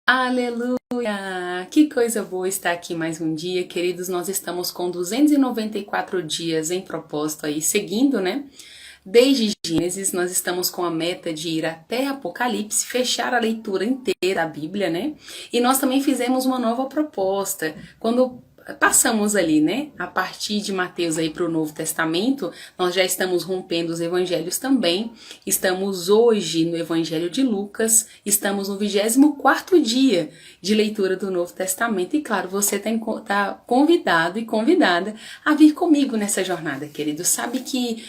Aleluia! Que coisa boa estar aqui mais um dia, queridos. Nós estamos com 294 dias em propósito aí, seguindo, né? Desde Gênesis, nós estamos com a meta de ir até Apocalipse, fechar a leitura inteira da Bíblia, né? E nós também fizemos uma nova proposta. Quando passamos ali, né? A partir de Mateus aí para o Novo Testamento, nós já estamos rompendo os evangelhos também. Estamos hoje no Evangelho de Lucas, estamos no 24º dia de leitura do Novo Testamento. E claro, você está convidado e convidada a vir comigo nessa jornada, querido. Sabe que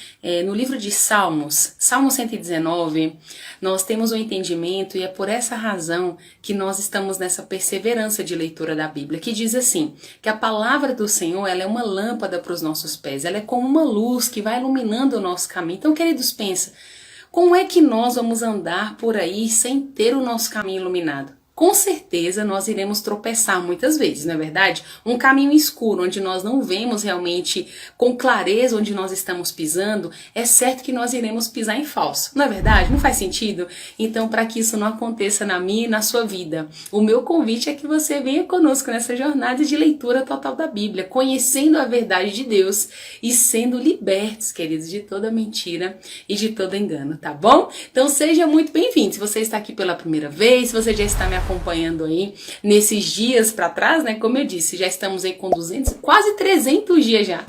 no livro de Salmos, Salmo 119, nós temos um entendimento e é por essa razão que nós estamos nessa perseverança de leitura da Bíblia, que diz assim, que a palavra do Senhor, ela é uma lâmpada para os nossos pés, ela é como uma luz que vai iluminando o nosso caminho. Então, queridos, pensa, como é que nós vamos andar por aí sem ter o nosso caminho iluminado? Com certeza nós iremos tropeçar muitas vezes, não é verdade? Um caminho escuro, onde nós não vemos realmente com clareza onde nós estamos pisando, é certo que nós iremos pisar em falso, não é verdade? Não faz sentido? Então, para que isso não aconteça na minha e na sua vida, o meu convite é que você venha conosco nessa jornada de leitura total da Bíblia, conhecendo a verdade de Deus e sendo libertos, queridos, de toda mentira e de todo engano, tá bom? Então, seja muito bem-vindo. Se você está aqui pela primeira vez, se você já está me acompanhando aí nesses dias para trás, né? Como eu disse, já estamos aí com 200, quase 300 dias já,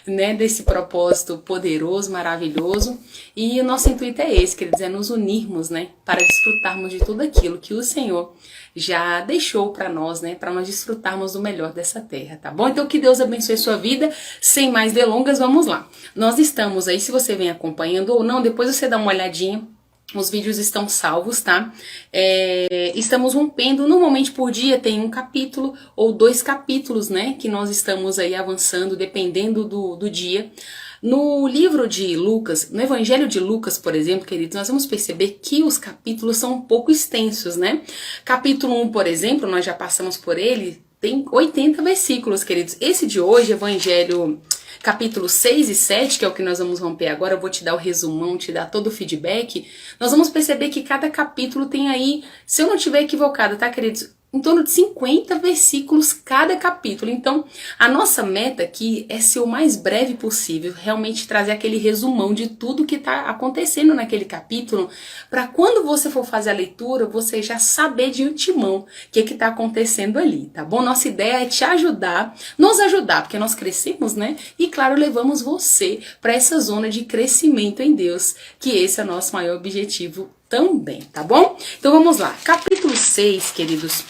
né? Desse propósito poderoso, maravilhoso. E o nosso intuito é esse, quer dizer, nos unirmos, né? Para desfrutarmos de tudo aquilo que o Senhor já deixou para nós, né? Para nós desfrutarmos do melhor dessa terra, tá bom? Então que Deus abençoe a sua vida. Sem mais delongas, vamos lá. Nós estamos aí, se você vem acompanhando ou não, depois você dá uma olhadinha. Os vídeos estão salvos, tá? Estamos rompendo, normalmente por dia tem um capítulo ou 2 capítulos, né? Que nós estamos aí avançando, dependendo do dia. No livro de Lucas, no Evangelho de Lucas, por exemplo, queridos, nós vamos perceber que os capítulos são um pouco extensos, né? Capítulo 1, por exemplo, nós já passamos por ele, tem 80 versículos, queridos. Esse de hoje, Evangelho... Capítulo 6 e 7, que é o que nós vamos romper agora, eu vou te dar o resumão, te dar todo o feedback. Nós vamos perceber que cada capítulo tem aí, se eu não estiver equivocada, tá, queridos? Em torno de 50 versículos cada capítulo. Então, a nossa meta aqui é ser o mais breve possível, realmente trazer aquele resumão de tudo que está acontecendo naquele capítulo, para quando você for fazer a leitura, você já saber de antemão o que está acontecendo ali, tá bom? Nossa ideia é te ajudar, nos ajudar, porque nós crescemos, né? E, claro, levamos você para essa zona de crescimento em Deus, que esse é o nosso maior objetivo também, tá bom? Então, vamos lá. Capítulo 6, queridos.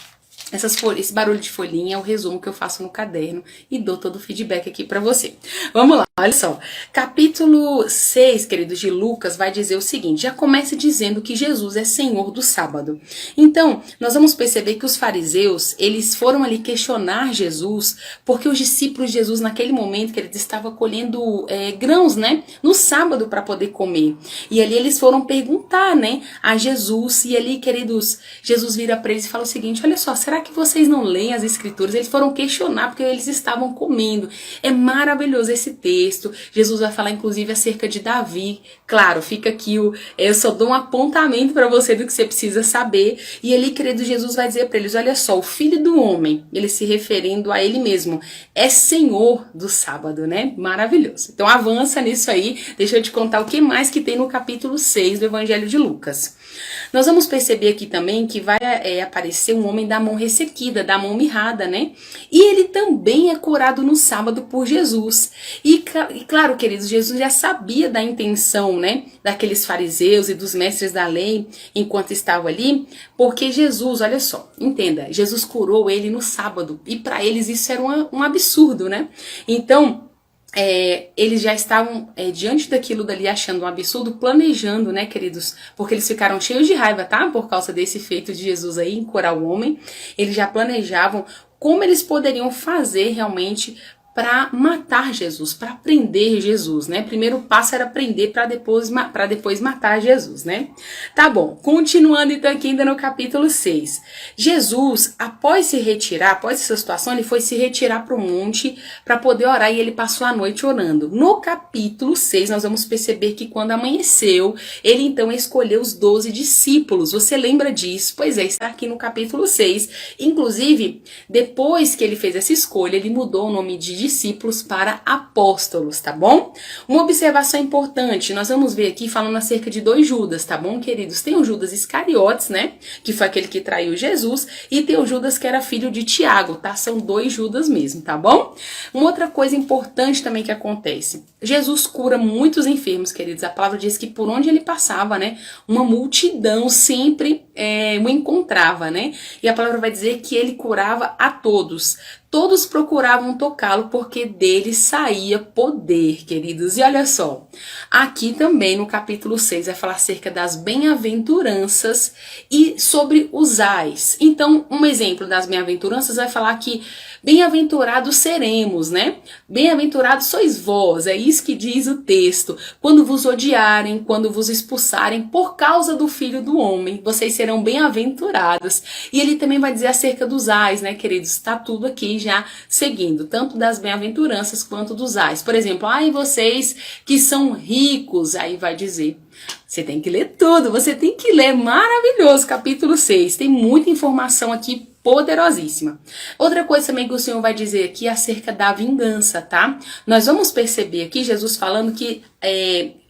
Esse barulho de folhinha é o resumo que eu faço no caderno e dou todo o feedback aqui pra você. Vamos lá, olha só. Capítulo 6, queridos, de Lucas vai dizer o seguinte, já começa dizendo que Jesus é Senhor do sábado. Então, nós vamos perceber que os fariseus, eles foram ali questionar Jesus, porque os discípulos de Jesus, naquele momento que eles estavam colhendo grãos, né, no sábado para poder comer. E ali eles foram perguntar, né, a Jesus, e ali, queridos, Jesus vira para eles e fala o seguinte, olha só, será que vocês não leem as escrituras? Eles foram questionar porque eles estavam comendo. É maravilhoso esse texto. Jesus vai falar inclusive acerca de Davi. Claro, fica aqui, eu só dou um apontamento para você do que você precisa saber. E ali, querido, Jesus vai dizer para eles, olha só, o Filho do Homem, ele se referindo a ele mesmo, é Senhor do sábado, né? Maravilhoso. Então avança nisso aí. Deixa eu te contar o que mais que tem no capítulo 6 do Evangelho de Lucas. Nós vamos perceber aqui também que vai aparecer um homem da mão ressequida, da mão mirrada, né? E ele também é curado no sábado por Jesus. E claro, queridos, Jesus já sabia da intenção, né? Daqueles fariseus e dos mestres da lei enquanto estavam ali, porque Jesus, olha só, entenda, Jesus curou ele no sábado. E para eles isso era um absurdo, né? Então... eles já estavam diante daquilo dali achando um absurdo, planejando, né, queridos? Porque eles ficaram cheios de raiva, tá? Por causa desse feito de Jesus aí, em curar o homem. Eles já planejavam como eles poderiam fazer realmente para matar Jesus, para prender Jesus, né? Primeiro passo era prender para depois matar Jesus, né? Tá bom, continuando então aqui ainda no capítulo 6. Jesus, após essa situação, ele foi se retirar para o monte para poder orar e ele passou a noite orando. No capítulo 6, nós vamos perceber que quando amanheceu, ele então escolheu os 12 discípulos. Você lembra disso? Pois é, está aqui no capítulo 6. Inclusive, depois que ele fez essa escolha, ele mudou o nome de discípulos para apóstolos, tá bom? Uma observação importante, nós vamos ver aqui falando acerca de 2 Judas, tá bom, queridos? Tem o Judas Iscariotes, né? Que foi aquele que traiu Jesus, e tem o Judas que era filho de Tiago, tá? São 2 Judas mesmo, tá bom? Uma outra coisa importante também que acontece, Jesus cura muitos enfermos, queridos. A palavra diz que por onde ele passava, né, uma multidão sempre o encontrava, né? E a palavra vai dizer que ele curava a todos. Todos procuravam tocá-lo porque dele saía poder, queridos. E olha só, aqui também no capítulo 6 vai falar acerca das bem-aventuranças e sobre os ais. Então, um exemplo das bem-aventuranças vai falar que bem-aventurados seremos, né? Bem-aventurados sois vós, é isso que diz o texto. Quando vos odiarem, quando vos expulsarem por causa do Filho do Homem, vocês serão bem-aventurados. E ele também vai dizer acerca dos ais, né, queridos? Está tudo aqui já seguindo, tanto das bem-aventuranças quanto dos ais. Por exemplo, ai, vocês que são ricos, aí vai dizer... Você tem que ler tudo, você tem que ler, maravilhoso, capítulo 6, tem muita informação aqui poderosíssima. Outra coisa também que o Senhor vai dizer aqui é acerca da vingança, tá? Nós vamos perceber aqui Jesus falando que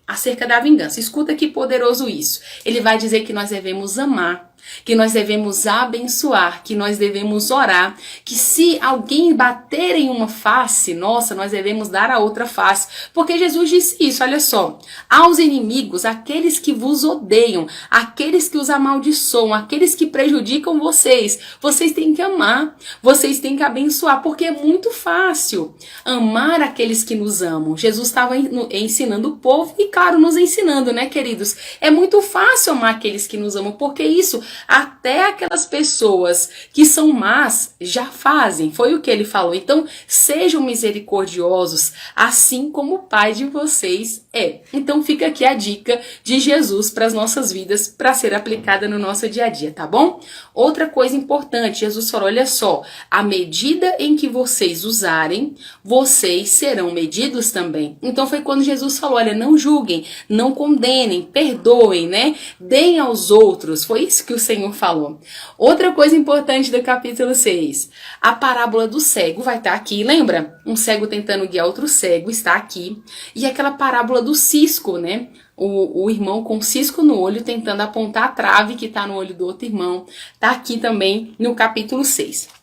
acerca da vingança, escuta que poderoso isso. Ele vai dizer que nós devemos amar, que nós devemos abençoar, que nós devemos orar, que se alguém bater em uma face, nossa, nós devemos dar a outra face, porque Jesus disse isso, olha só, aos inimigos, aqueles que vos odeiam, aqueles que os amaldiçoam, aqueles que prejudicam vocês, vocês têm que amar, vocês têm que abençoar, porque é muito fácil amar aqueles que nos amam. Jesus estava ensinando o povo e, claro, nos ensinando, né, queridos? É muito fácil amar aqueles que nos amam, porque isso até aquelas pessoas que são más já fazem, foi o que ele falou. Então, sejam misericordiosos, assim como o Pai de vocês é. Então, fica aqui a dica de Jesus para as nossas vidas, para ser aplicada no nosso dia a dia, tá bom? Outra coisa importante, Jesus falou, olha só, à medida em que vocês usarem, vocês serão medidos também. Então, foi quando Jesus falou, olha, não julguem, não condenem, perdoem, né? Deem aos outros, foi isso que o Senhor falou. Outra coisa importante do capítulo 6, a parábola do cego vai estar aqui, lembra? Um cego tentando guiar outro cego, está aqui. E aquela parábola do cisco, né? O irmão com cisco no olho tentando apontar a trave que está no olho do outro irmão, está aqui também no capítulo 6.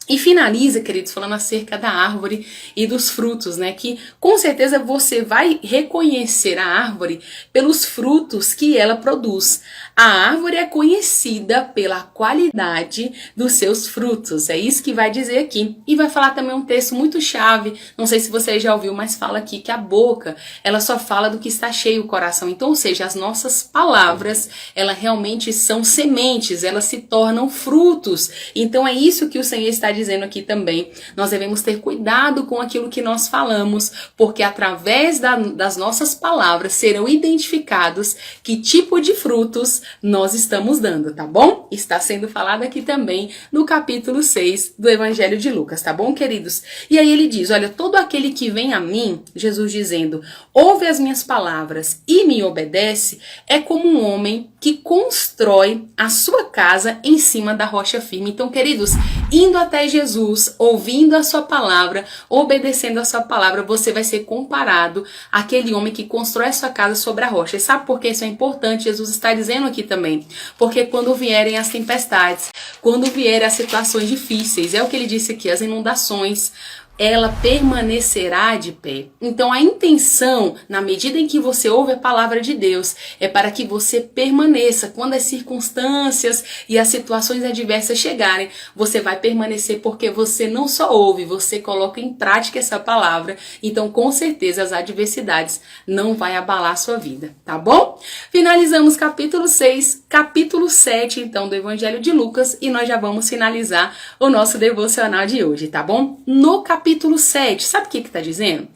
E finaliza, queridos, falando acerca da árvore e dos frutos, né? Que com certeza você vai reconhecer a árvore pelos frutos que ela produz. A árvore é conhecida pela qualidade dos seus frutos. É isso que vai dizer aqui. E vai falar também um texto muito chave. Não sei se você já ouviu, mas fala aqui que a boca, ela só fala do que está cheio o coração. Então, ou seja, as nossas palavras, elas realmente são sementes, elas se tornam frutos. Então, é isso que o Senhor está dizendo aqui também. Nós devemos ter cuidado com aquilo que nós falamos, porque através das nossas palavras serão identificados que tipo de frutos nós estamos dando, tá bom? Está sendo falado aqui também no capítulo 6 do Evangelho de Lucas, tá bom, queridos? E aí ele diz, olha, todo aquele que vem a mim, Jesus dizendo, ouve as minhas palavras e me obedece, é como um homem que constrói a sua casa em cima da rocha firme. Então, queridos, indo até Jesus, ouvindo a sua palavra, obedecendo a sua palavra, você vai ser comparado àquele homem que constrói a sua casa sobre a rocha. E sabe por que isso é importante? Jesus está dizendo aqui também. Porque quando vierem as tempestades, quando vierem as situações difíceis, é o que ele disse aqui, as inundações, ela permanecerá de pé. Então a intenção, na medida em que você ouve a palavra de Deus, é para que você permaneça. Quando as circunstâncias e as situações adversas chegarem, você vai permanecer porque você não só ouve, você coloca em prática essa palavra. Então com certeza as adversidades não vai abalar a sua vida, tá bom? Finalizamos capítulo 6, capítulo 7 então do Evangelho de Lucas e nós já vamos finalizar o nosso devocional de hoje, tá bom? No capítulo capítulo 7, sabe o que está dizendo?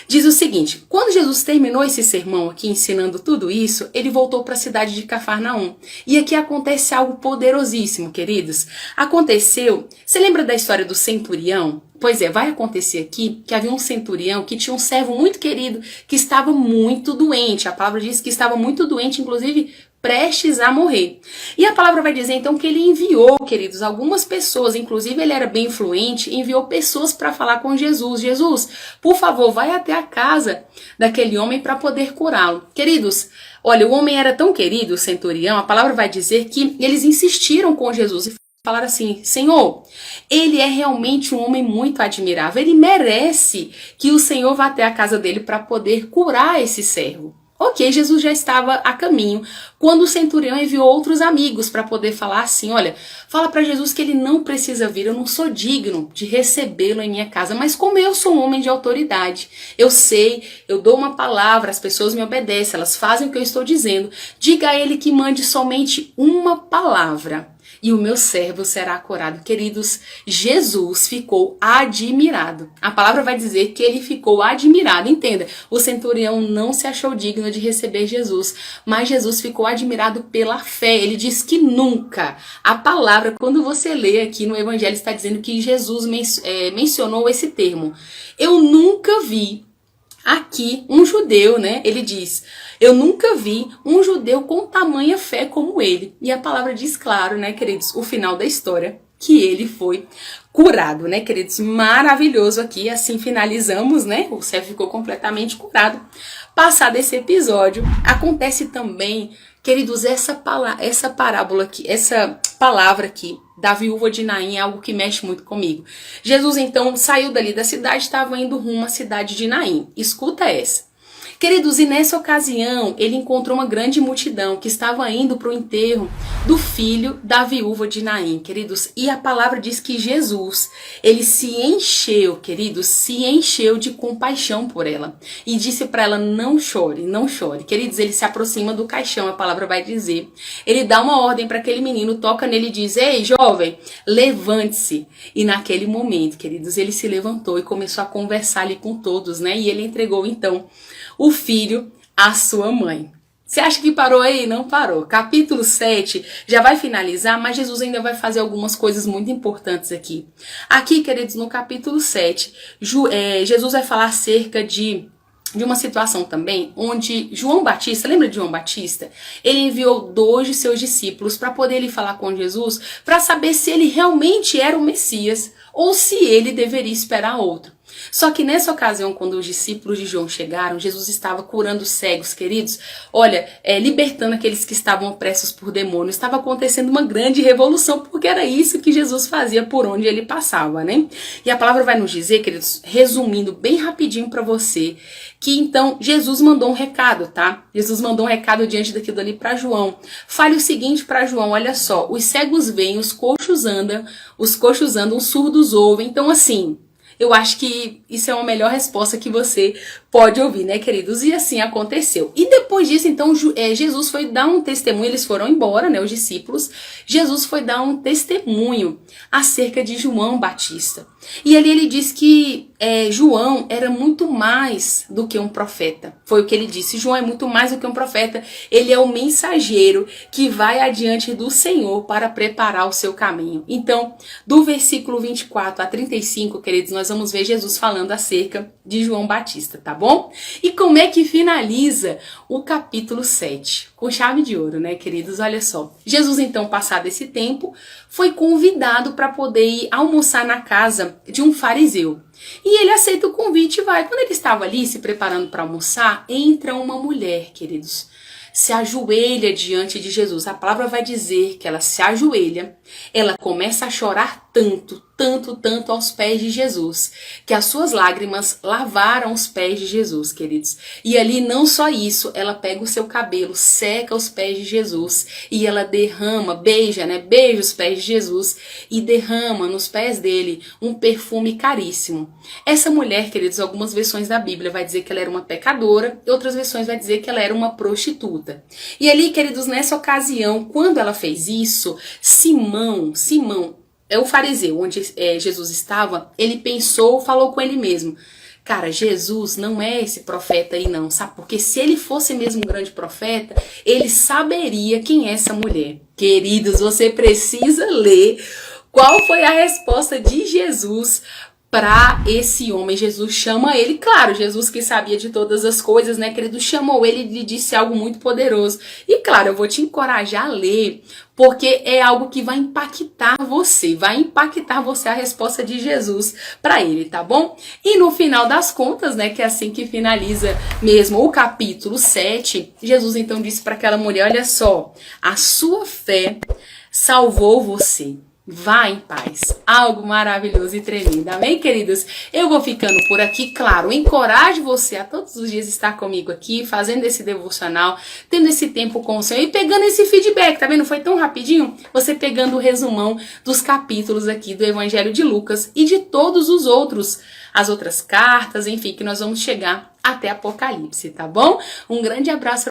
Diz o seguinte: quando Jesus terminou esse sermão aqui, ensinando tudo isso, ele voltou para a cidade de Cafarnaum. E aqui acontece algo poderosíssimo, queridos. Aconteceu, você lembra da história do centurião? Pois é, vai acontecer aqui que havia um centurião que tinha um servo muito querido que estava muito doente. A palavra diz que estava muito doente, inclusive prestes a morrer. E a palavra vai dizer então que ele enviou, queridos, algumas pessoas, inclusive ele era bem influente, enviou pessoas para falar com Jesus. Jesus, por favor, vai até a casa daquele homem para poder curá-lo. Queridos, olha, o homem era tão querido, o centurião, a palavra vai dizer que eles insistiram com Jesus e falaram assim: Senhor, ele é realmente um homem muito admirável, ele merece que o Senhor vá até a casa dele para poder curar esse servo. Ok, Jesus já estava a caminho, quando o centurião enviou outros amigos para poder falar assim: olha, fala para Jesus que ele não precisa vir, eu não sou digno de recebê-lo em minha casa, mas como eu sou um homem de autoridade, eu sei, eu dou uma palavra, as pessoas me obedecem, elas fazem o que eu estou dizendo, diga a ele que mande somente uma palavra e o meu servo será curado. Queridos, Jesus ficou admirado. A palavra vai dizer que ele ficou admirado. Entenda, o centurião não se achou digno de receber Jesus, mas Jesus ficou admirado pela fé. Ele diz que nunca. A palavra, quando você lê aqui no Evangelho, está dizendo que Jesus mencionou esse termo. Eu nunca vi aqui um judeu, né? Ele diz: eu nunca vi um judeu com tamanha fé como ele. E a palavra diz claro, né, queridos, o final da história, que ele foi curado, né, queridos? Maravilhoso aqui, assim finalizamos, né? O servo ficou completamente curado. Passado esse episódio, acontece também, queridos, essa parábola aqui, essa palavra aqui da viúva de Naim é algo que mexe muito comigo. Jesus então saiu dali da cidade, estava indo rumo à cidade de Naim. Escuta essa. Queridos, e nessa ocasião ele encontrou uma grande multidão que estava indo para o enterro do filho da viúva de Naim, queridos. E a palavra diz que Jesus, ele se encheu, queridos, se encheu de compaixão por ela. E disse para ela: não chore, não chore. Queridos, ele se aproxima do caixão, a palavra vai dizer. Ele dá uma ordem para aquele menino, toca nele e diz: ei, jovem, levante-se. E naquele momento, queridos, ele se levantou e começou a conversar ali com todos, né? E ele entregou então o filho à sua mãe. Você acha que parou aí? Não parou. Capítulo 7 já vai finalizar, mas Jesus ainda vai fazer algumas coisas muito importantes aqui. Aqui, queridos, no capítulo 7, Jesus vai falar acerca de uma situação também onde João Batista, lembra de João Batista? Ele enviou 2 de seus discípulos para poder ir falar com Jesus, para saber se ele realmente era o Messias ou se ele deveria esperar outro. Só que nessa ocasião, quando os discípulos de João chegaram, Jesus estava curando cegos, queridos. Olha, libertando aqueles que estavam opressos por demônios. Estava acontecendo uma grande revolução, porque era isso que Jesus fazia por onde ele passava, né? E a palavra vai nos dizer, queridos, resumindo bem rapidinho para você, que então Jesus mandou um recado, tá? Jesus mandou um recado diante daquilo ali para João. Fale o seguinte para João: olha só, os cegos veem, os coxos andam, os surdos ouvem. Então assim, eu acho que isso é uma melhor resposta que você pode ouvir, né, queridos? E assim aconteceu. E depois disso, então, Jesus foi dar um testemunho, eles foram embora, né, os discípulos. Jesus foi dar um testemunho acerca de João Batista. E ali ele diz que João era muito mais do que um profeta. Foi o que ele disse: João é muito mais do que um profeta. Ele é o mensageiro que vai adiante do Senhor para preparar o seu caminho. Então, do versículo 24 a 35, queridos, nós vamos ver Jesus falando acerca de João Batista, tá bom? E como é que finaliza o capítulo 7? Com chave de ouro, né, queridos? Olha só. Jesus, então, passado esse tempo, foi convidado para poder ir almoçar na casa de um fariseu. E ele aceita o convite e vai. Quando ele estava ali se preparando para almoçar, entra uma mulher, queridos, se ajoelha diante de Jesus. A palavra vai dizer que ela se ajoelha, ela começa a chorar tanto aos pés de Jesus, que as suas lágrimas lavaram os pés de Jesus, queridos. E ali não só isso, ela pega o seu cabelo, seca os pés de Jesus e ela beija os pés de Jesus e derrama nos pés dele um perfume caríssimo. Essa mulher, queridos, algumas versões da Bíblia vai dizer que ela era uma pecadora, outras versões vai dizer que ela era uma prostituta. E ali, queridos, nessa ocasião, quando ela fez isso, Simão, o fariseu, onde Jesus estava, ele pensou, falou com ele mesmo. Cara, Jesus não é esse profeta aí não, sabe? Porque se ele fosse mesmo um grande profeta, ele saberia quem é essa mulher. Queridos, você precisa ler qual foi a resposta de Jesus para esse homem. Jesus chama ele, claro, Jesus que sabia de todas as coisas, né, querido, chamou ele e lhe disse algo muito poderoso. E claro, eu vou te encorajar a ler, porque é algo que vai impactar você a resposta de Jesus para ele, tá bom? E no final das contas, né, que é assim que finaliza mesmo o capítulo 7, Jesus então disse para aquela mulher, olha só, a sua fé salvou você. Vá em paz. Algo maravilhoso e tremendo. Amém, queridos? Eu vou ficando por aqui. Claro, encorajo você a todos os dias estar comigo aqui, fazendo esse devocional, tendo esse tempo com o Senhor e pegando esse feedback. Tá vendo? Foi tão rapidinho? Você pegando o resumão dos capítulos aqui do Evangelho de Lucas e de todos os outros, as outras cartas, enfim, que nós vamos chegar até Apocalipse, tá bom? Um grande abraço.